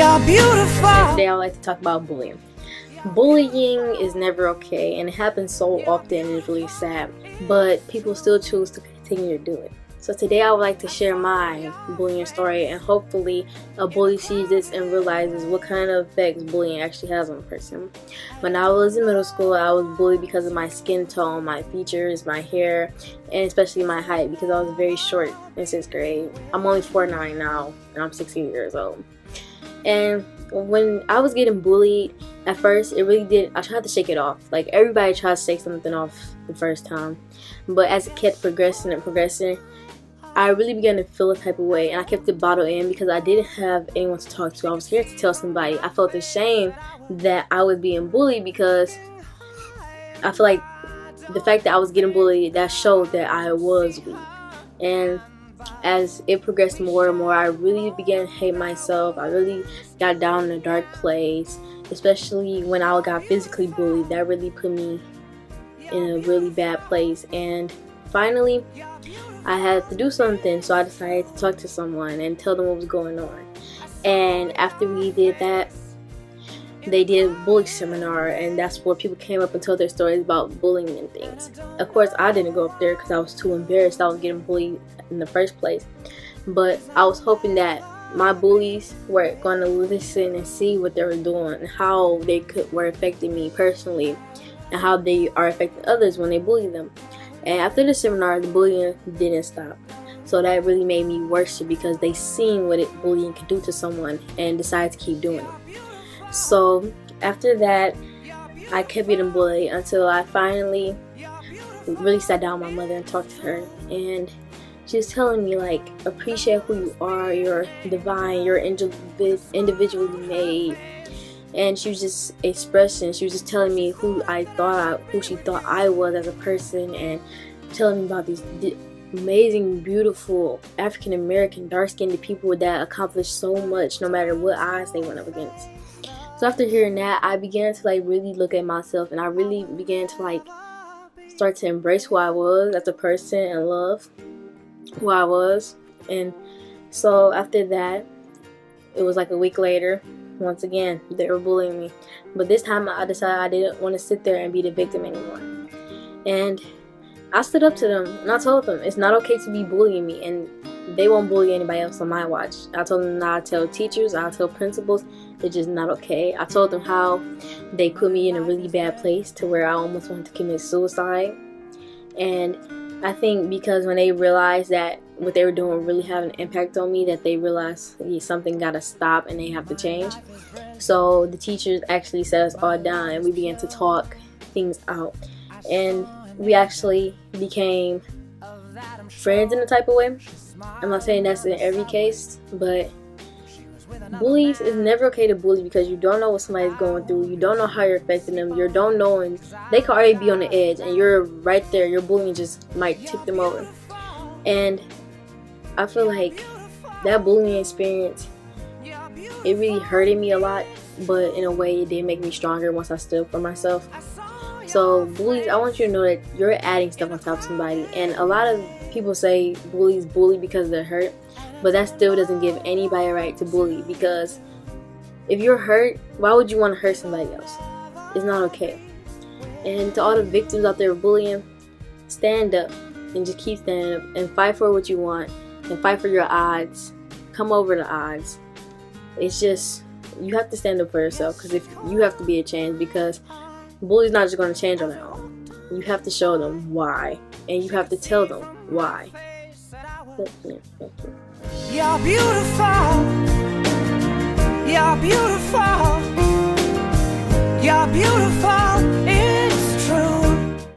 You're beautiful. And today I would like to talk about bullying. Bullying is never okay, and it happens so often and it's really sad, but people still choose to continue to do it. So today I would like to share my bullying story, and hopefully a bully sees this and realizes what kind of effects bullying actually has on a person. When I was in middle school, I was bullied because of my skin tone, my features, my hair, and especially my height, because I was very short in 6th grade. I'm only 4'9" now, and I'm 16 years old. And when I was getting bullied, at first, it really did. I tried to shake it off. Like, everybody tries to shake something off the first time. But as it kept progressing and progressing, I really began to feel a type of way. And I kept it bottled in because I didn't have anyone to talk to. I was scared to tell somebody. I felt ashamed that I was being bullied because I feel like the fact that I was getting bullied, that showed that I was weak. And as it progressed more and more, I really began to hate myself. I really got down in a dark place, especially when I got physically bullied. That really put me in a really bad place. And finally, I had to do something, so I decided to talk to someone and tell them what was going on. And after we did that, they did a bully seminar, and that's where people came up and told their stories about bullying and things. Of course, I didn't go up there because I was too embarrassed. I was getting bullied in the first place. But I was hoping that my bullies were going to listen and see what they were doing, and how they were affecting me personally, and how they are affecting others when they bully them. And after the seminar, the bullying didn't stop. So that really made me worse because they seen what bullying could do to someone and decided to keep doing it. So after that, I kept getting bullied until I finally really sat down with my mother and talked to her. And she was telling me, like, appreciate who you are, you're divine, you're individually made. And she was just expressing, she was just telling me who she thought I was as a person, and telling me about these amazing, beautiful African American, dark-skinned people that accomplished so much no matter what odds they went up against. So after hearing that, I began to really look at myself, and I really began to start to embrace who I was as a person and love who I was. And so after that, it was like a week later. Once again, they were bullying me, but this time I decided I didn't want to sit there and be the victim anymore. And I stood up to them, and I told them it's not okay to be bullying me, and they won't bully anybody else on my watch. I told them not to tell teachers, I'll tell principals. It's just not okay. I told them how they put me in a really bad place to where I almost wanted to commit suicide. And I think because when they realized that what they were doing really had an impact on me, that they realized something gotta stop and they have to change. So the teachers actually sat us all down and we began to talk things out. And we actually became friends in a type of way. I'm not saying that's in every case, but bullies, it's never okay to bully because you don't know what somebody's going through. You don't know how you're affecting them. You don't know, and they could already be on the edge, and you're right there. Your bullying just might tip them over. And I feel like that bullying experience, it really hurted me a lot, but in a way it did make me stronger once I stood up for myself. So bullies, I want you to know that you're adding stuff on top of somebody. And a lot of people say bullies bully because they're hurt, but that still doesn't give anybody a right to bully, because if you're hurt, why would you want to hurt somebody else? It's not okay. And to all the victims out there of bullying, stand up and just keep standing up and fight for what you want and fight for your odds. Come over the odds. It's just, you have to stand up for yourself, because if you have to be a change, because bullies not just going to change on their own. You have to show them why, and you have to tell them why. You're beautiful. You're beautiful. You're beautiful.